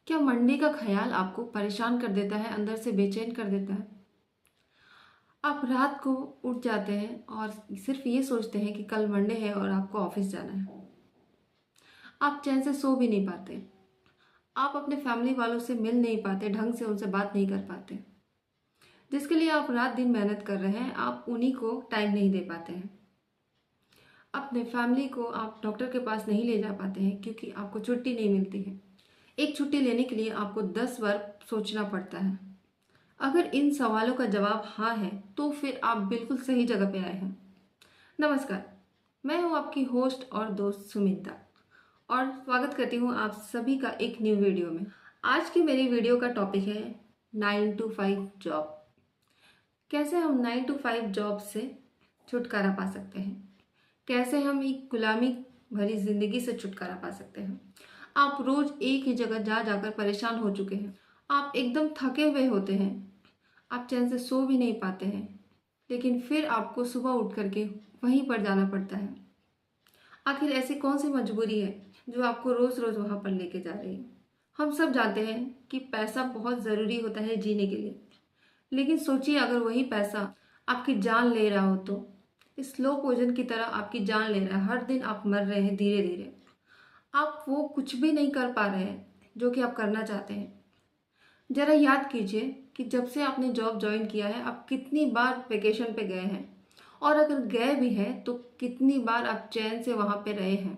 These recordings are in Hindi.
क्या मंडे का ख्याल आपको परेशान कर देता है, अंदर से बेचैन कर देता है? आप रात को उठ जाते हैं और सिर्फ ये सोचते हैं कि कल मंडे है और आपको ऑफिस जाना है। आप चैन से सो भी नहीं पाते। आप अपने फैमिली वालों से मिल नहीं पाते, ढंग से उनसे बात नहीं कर पाते। जिसके लिए आप रात दिन मेहनत कर रहे हैं, आप उन्हीं को टाइम नहीं दे पाते हैं। अपने फैमिली को आप डॉक्टर के पास नहीं ले जा पाते हैं क्योंकि आपको छुट्टी नहीं मिलती है। एक छुट्टी लेने के लिए आपको 10 बार सोचना पड़ता है। अगर इन सवालों का जवाब हाँ है तो फिर आप बिल्कुल सही जगह पे आए हैं। नमस्कार, मैं हूँ आपकी होस्ट और दोस्त सुमिता और स्वागत करती हूँ आप सभी का एक न्यू वीडियो में। आज की मेरी वीडियो का टॉपिक है 9 to 5 जॉब। कैसे हम 9 to 5 जॉब से छुटकारा पा सकते हैं, कैसे हम एक गुलामी भरी जिंदगी से छुटकारा पा सकते हैं। आप रोज एक ही जगह जा जाकर परेशान हो चुके हैं। आप एकदम थके हुए होते हैं। आप चैन से सो भी नहीं पाते हैं, लेकिन फिर आपको सुबह उठ करके वहीं पर जाना पड़ता है। आखिर ऐसी कौन सी मजबूरी है जो आपको रोज रोज वहां पर लेके जा रही है? हम सब जानते हैं कि पैसा बहुत ज़रूरी होता है जीने के लिए, लेकिन सोचिए अगर वही पैसा आपकी जान ले रहा हो तो। स्लो पॉइजन की तरह आपकी जान ले रहा है। हर दिन आप मर रहे हैं धीरे धीरे। आप वो कुछ भी नहीं कर पा रहे हैं जो कि आप करना चाहते हैं। जरा याद कीजिए कि जब से आपने जॉब ज्वाइन किया है आप कितनी बार वेकेशन पे गए हैं, और अगर गए भी हैं तो कितनी बार आप चैन से वहाँ पे रहे हैं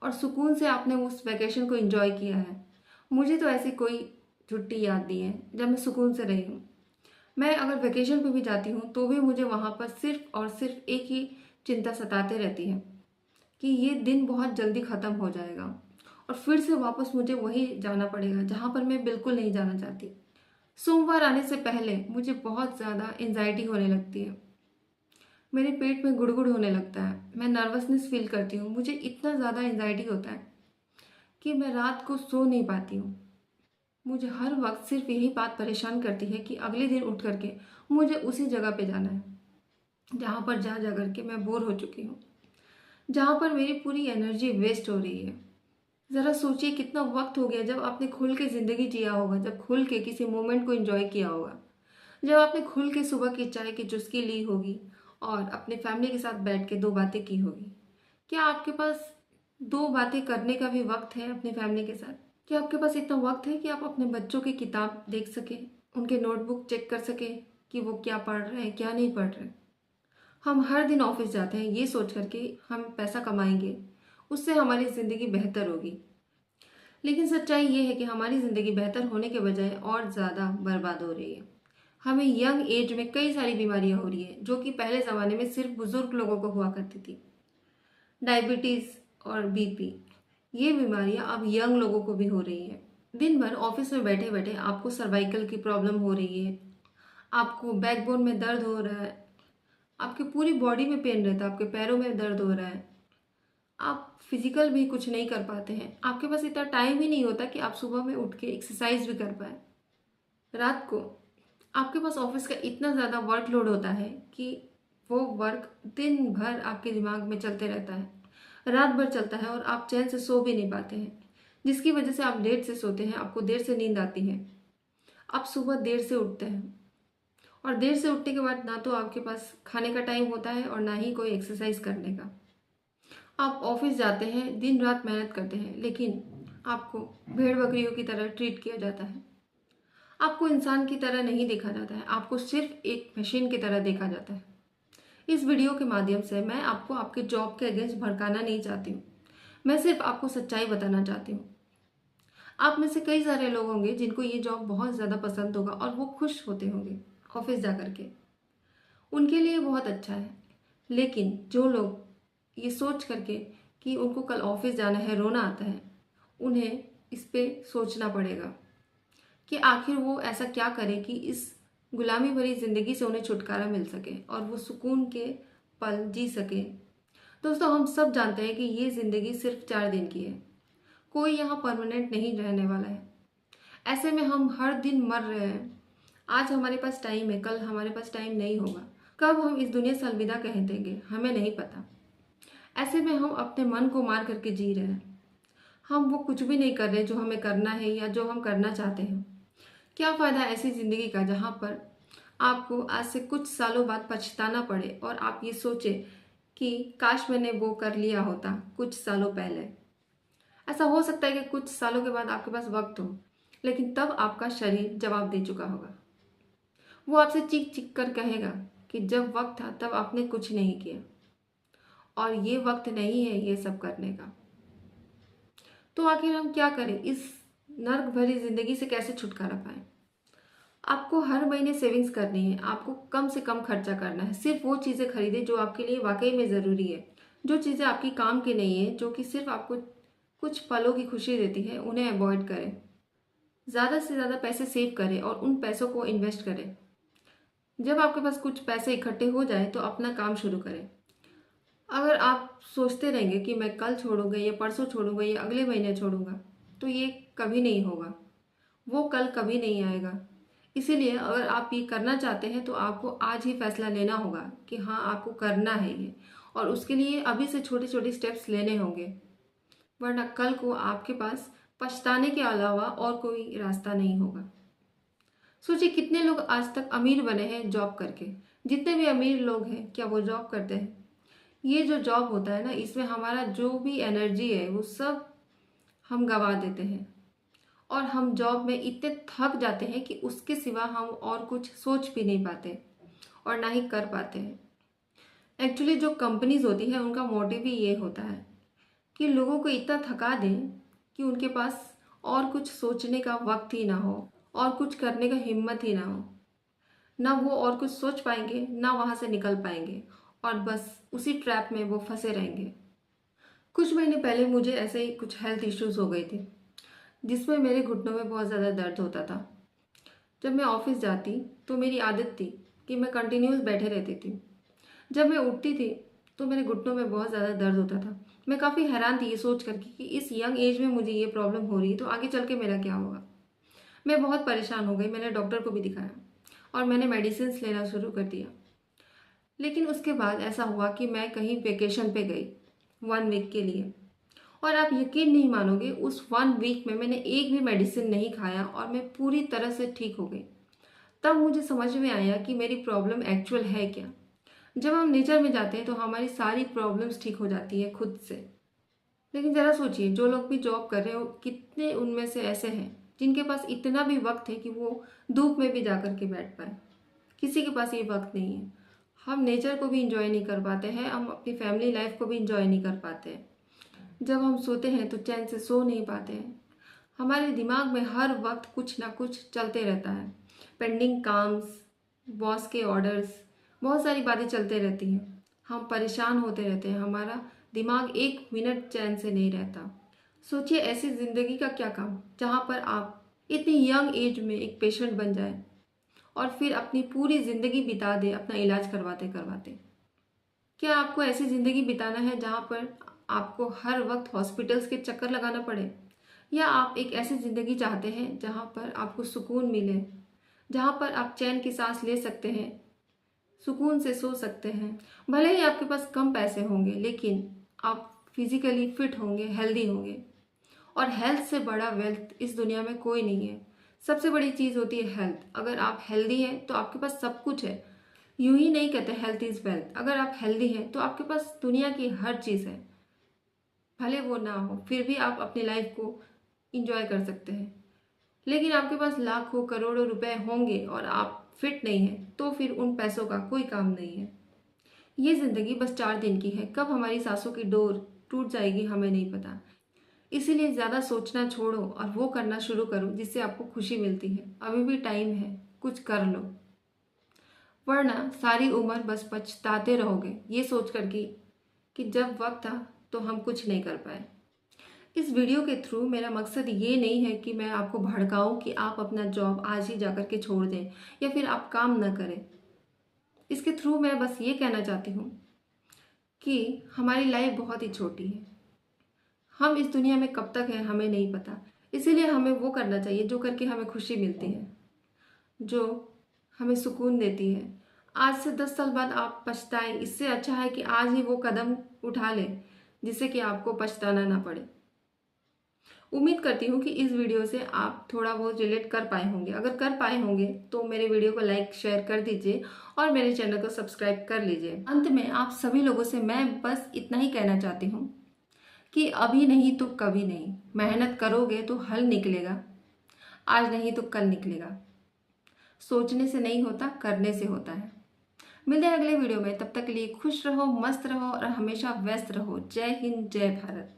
और सुकून से आपने उस वेकेशन को एंजॉय किया है। मुझे तो ऐसी कोई छुट्टी याद नहीं है जब मैं सुकून से रही हूँ। मैं अगर वेकेशन पे भी जाती हूँ तो भी मुझे वहाँ पर सिर्फ और सिर्फ एक ही चिंता सताते रहती है कि ये दिन बहुत जल्दी ख़त्म हो जाएगा और फिर से वापस मुझे वही जाना पड़ेगा जहाँ पर मैं बिल्कुल नहीं जाना चाहती। सोमवार आने से पहले मुझे बहुत ज़्यादा एंजाइटी होने लगती है। मेरे पेट में गुड़गुड़ होने लगता है, मैं नर्वसनेस फील करती हूँ। मुझे इतना ज़्यादा एंजाइटी होता है कि मैं रात को सो नहीं पाती हूँ। मुझे हर वक्त सिर्फ यही बात परेशान करती है कि अगले दिन उठ करके मुझे उसी जगह पे जाना है जहाँ पर जा जा करके मैं बोर हो चुकी हूँ, जहाँ पर मेरी पूरी एनर्जी वेस्ट हो रही है। ज़रा सोचिए कितना वक्त हो गया जब आपने खुल के ज़िंदगी जिया होगा, जब खुल के किसी मोमेंट को एंजॉय किया होगा, जब आपने खुल के सुबह की चाय की चुस्की ली होगी और अपने फैमिली के साथ बैठ के दो बातें की होगी। क्या आपके पास दो बातें करने का भी वक्त है अपनी फैमिली के साथ? क्या आपके पास इतना वक्त है कि आप अपने बच्चों की किताब देख सकें, उनके नोटबुक चेक कर सकें कि वो क्या पढ़ रहे हैं क्या नहीं पढ़ रहे? हम हर दिन ऑफिस जाते हैं ये सोच करके हम पैसा कमाएंगे, उससे हमारी ज़िंदगी बेहतर होगी। लेकिन सच्चाई ये है कि हमारी ज़िंदगी बेहतर होने के बजाय और ज़्यादा बर्बाद हो रही है। हमें यंग एज में कई सारी बीमारियां हो रही है जो कि पहले ज़माने में सिर्फ बुजुर्ग लोगों को हुआ करती थी। डायबिटीज़ और बीपी, ये बीमारियां अब यंग लोगों को भी हो रही है। दिन भर ऑफिस में बैठे बैठे आपको सर्वाइकल की प्रॉब्लम हो रही है, आपको बैकबोन में दर्द हो रहा है, आपकी पूरी बॉडी में पेन रहता है, आपके पैरों में दर्द हो रहा है, आप फिजिकल भी कुछ नहीं कर पाते हैं। आपके पास इतना टाइम ही नहीं होता कि आप सुबह में उठ के एक्सरसाइज भी कर पाए। रात को आपके पास ऑफिस का इतना ज़्यादा वर्कलोड होता है कि वो वर्क दिन भर आपके दिमाग में चलते रहता है, रात भर चलता है और आप चैन से सो भी नहीं पाते हैं, जिसकी वजह से आप लेट से सोते हैं, आपको देर से नींद आती है, आप सुबह देर से उठते हैं और देर से उठने के बाद ना तो आपके पास खाने का टाइम होता है और ना ही कोई एक्सरसाइज करने का। आप ऑफिस जाते हैं, दिन रात मेहनत करते हैं, लेकिन आपको भेड़ बकरियों की तरह ट्रीट किया जाता है। आपको इंसान की तरह नहीं देखा जाता है, आपको सिर्फ एक मशीन की तरह देखा जाता है। इस वीडियो के माध्यम से मैं आपको आपके जॉब के अगेंस्ट भड़काना नहीं चाहती हूँ, मैं सिर्फ आपको सच्चाई बताना चाहती हूँ। आप में से कई सारे लोग होंगे जिनको ये जॉब बहुत ज़्यादा पसंद होगा और वो खुश होते होंगे ऑफिस जा कर के, उनके लिए बहुत अच्छा है। लेकिन जो लोग ये सोच करके कि उनको कल ऑफिस जाना है रोना आता है, उन्हें इस पे सोचना पड़ेगा कि आखिर वो ऐसा क्या करें कि इस गुलामी भरी ज़िंदगी से उन्हें छुटकारा मिल सके और वो सुकून के पल जी सके। दोस्तों, हम सब जानते हैं कि ये ज़िंदगी सिर्फ 4 दिन की है, कोई यहाँ परमानेंट नहीं रहने वाला है। ऐसे में हम हर दिन मर रहे हैं। आज हमारे पास टाइम है, कल हमारे पास टाइम नहीं होगा। कब हम इस दुनिया से अलविदा कह देंगे हमें नहीं पता। ऐसे में हम अपने मन को मार करके जी रहे हैं। हम वो कुछ भी नहीं कर रहे जो हमें करना है या जो हम करना चाहते हैं। क्या फ़ायदा ऐसी ज़िंदगी का जहाँ पर आपको आज से कुछ सालों बाद पछताना पड़े और आप ये सोचें कि काश मैंने वो कर लिया होता कुछ सालों पहले। ऐसा हो सकता है कि कुछ सालों के बाद आपके पास वक्त हो, लेकिन तब आपका शरीर जवाब दे चुका होगा। वो आपसे चीख चीख कर कहेगा कि जब वक्त था तब आपने कुछ नहीं किया और ये वक्त नहीं है ये सब करने का। तो आखिर हम क्या करें, इस नर्क भरी जिंदगी से कैसे छुटकारा पाएं? आपको हर महीने सेविंग्स करनी है, आपको कम से कम खर्चा करना है। सिर्फ वो चीज़ें खरीदें जो आपके लिए वाकई में ज़रूरी है। जो चीज़ें आपकी काम की नहीं है, जो कि सिर्फ आपको कुछ पलों की खुशी देती है, उन्हें अवॉइड करें। ज़्यादा से ज़्यादा पैसे सेव करें और उन पैसों को इन्वेस्ट करें। जब आपके पास कुछ पैसे इकट्ठे हो जाए तो अपना काम शुरू करें। अगर आप सोचते रहेंगे कि मैं कल छोड़ूंगा या परसों छोड़ूंगा या अगले महीने छोड़ूंगा, तो ये कभी नहीं होगा। वो कल कभी नहीं आएगा। इसीलिए अगर आप ये करना चाहते हैं तो आपको आज ही फैसला लेना होगा कि हाँ, आपको करना है ये, और उसके लिए अभी से छोटे छोटे स्टेप्स लेने होंगे, वरना कल को आपके पास पछताने के अलावा और कोई रास्ता नहीं होगा। सोचिए कितने लोग आज तक अमीर बने हैं जॉब करके। जितने भी अमीर लोग हैं क्या वो जॉब करते हैं? ये जो जॉब होता है ना, इसमें हमारा जो भी एनर्जी है वो सब हम गंवा देते हैं और हम जॉब में इतने थक जाते हैं कि उसके सिवा हम और कुछ सोच भी नहीं पाते और ना ही कर पाते हैं। एक्चुअली जो कंपनीज होती है उनका मोटिव ही ये होता है कि लोगों को इतना थका दें कि उनके पास और कुछ सोचने का वक्त ही ना हो और कुछ करने का हिम्मत ही ना हो। ना वो और कुछ सोच पाएंगे, ना वहाँ से निकल पाएंगे, और बस उसी ट्रैप में वो फंसे रहेंगे। कुछ महीने पहले मुझे ऐसे ही कुछ हेल्थ इश्यूज हो गए थे, जिसमें मेरे घुटनों में बहुत ज़्यादा दर्द होता था। जब मैं ऑफिस जाती तो मेरी आदत थी कि मैं कंटिन्यूस बैठे रहती थी। जब मैं उठती थी तो मेरे घुटनों में बहुत ज़्यादा दर्द होता था। मैं काफ़ी हैरान थी ये सोच करके कि इस यंग एज में मुझे ये प्रॉब्लम हो रही है तो आगे चल के मेरा क्या होगा। मैं बहुत परेशान हो गई। मैंने डॉक्टर को भी दिखाया और मैंने मेडिसिन लेना शुरू कर दिया। लेकिन उसके बाद ऐसा हुआ कि मैं कहीं वेकेशन पे गई 1 वीक के लिए, और आप यकीन नहीं मानोगे, उस 1 वीक में मैंने एक भी मेडिसिन नहीं खाया और मैं पूरी तरह से ठीक हो गई। तब मुझे समझ में आया कि मेरी प्रॉब्लम एक्चुअल है क्या। जब हम नेचर में जाते हैं तो हमारी सारी प्रॉब्लम्स ठीक हो जाती है खुद से। लेकिन ज़रा सोचिए, जो लोग भी जॉब कर रहे हो, कितने उनमें से ऐसे हैं जिनके पास इतना भी वक्त है कि वो धूप में भी जा कर के बैठ पाए। किसी के पास ये वक्त नहीं है। हम नेचर को भी इंजॉय नहीं कर पाते हैं, हम अपनी फैमिली लाइफ को भी इंजॉय नहीं कर पाते हैं। जब हम सोते हैं तो चैन से सो नहीं पाते हैं। हमारे दिमाग में हर वक्त कुछ ना कुछ चलते रहता है। पेंडिंग काम्स, बॉस के ऑर्डर्स, बहुत सारी बातें चलते रहती हैं। हम परेशान होते रहते हैं, हमारा दिमाग एक मिनट चैन से नहीं रहता। सोचिए ऐसी ज़िंदगी का क्या काम जहाँ पर आप इतनी यंग एज में एक पेशेंट बन जाए और फिर अपनी पूरी ज़िंदगी बिता दे अपना इलाज करवाते करवाते। क्या आपको ऐसी ज़िंदगी बिताना है जहाँ पर आपको हर वक्त हॉस्पिटल्स के चक्कर लगाना पड़े, या आप एक ऐसी ज़िंदगी चाहते हैं जहाँ पर आपको सुकून मिले, जहाँ पर आप चैन की सांस ले सकते हैं, सुकून से सो सकते हैं? भले ही आपके पास कम पैसे होंगे लेकिन आप फिजिकली फिट होंगे, हेल्दी होंगे। और हेल्थ से बड़ा वेल्थ इस दुनिया में कोई नहीं है। सबसे बड़ी चीज़ होती है हेल्थ। अगर आप हेल्दी हैं तो आपके पास सब कुछ है। यूं ही नहीं कहते हेल्थ इज़ वेल्थ। अगर आप हेल्दी हैं तो आपके पास दुनिया की हर चीज़ है। भले वो ना हो फिर भी आप अपनी लाइफ को इंजॉय कर सकते हैं। लेकिन आपके पास लाखों करोड़ों रुपए होंगे और आप फिट नहीं हैं तो फिर उन पैसों का कोई काम नहीं है। ये ज़िंदगी बस 4 दिन की है। कब हमारी सांसों की डोर टूट जाएगी हमें नहीं पता। इसीलिए ज़्यादा सोचना छोड़ो और वो करना शुरू करो जिससे आपको खुशी मिलती है। अभी भी टाइम है, कुछ कर लो, वरना सारी उम्र बस पछताते रहोगे ये सोच कर कि जब वक्त था तो हम कुछ नहीं कर पाए। इस वीडियो के थ्रू मेरा मकसद ये नहीं है कि मैं आपको भड़काऊं कि आप अपना जॉब आज ही जाकर के छोड़ दें या फिर आप काम ना करें। इसके थ्रू मैं बस ये कहना चाहती हूँ कि हमारी लाइफ बहुत ही छोटी है। हम इस दुनिया में कब तक हैं हमें नहीं पता। इसीलिए हमें वो करना चाहिए जो करके हमें खुशी मिलती है, जो हमें सुकून देती है। आज से 10 साल बाद आप पछताएं, इससे अच्छा है कि आज ही वो कदम उठा लें जिससे कि आपको पछताना ना पड़े। उम्मीद करती हूँ कि इस वीडियो से आप थोड़ा बहुत रिलेट कर पाए होंगे। अगर कर पाए होंगे तो मेरे वीडियो को लाइक शेयर कर दीजिए और मेरे चैनल को सब्सक्राइब कर लीजिए। अंत में आप सभी लोगों से मैं बस इतना ही कहना चाहती हूँ कि अभी नहीं तो कभी नहीं, मेहनत करोगे तो हल निकलेगा, आज नहीं तो कल निकलेगा। सोचने से नहीं होता, करने से होता है। मिलते हैं अगले वीडियो में, तब तक के लिए खुश रहो, मस्त रहो और हमेशा व्यस्त रहो। जय हिंद, जय भारत।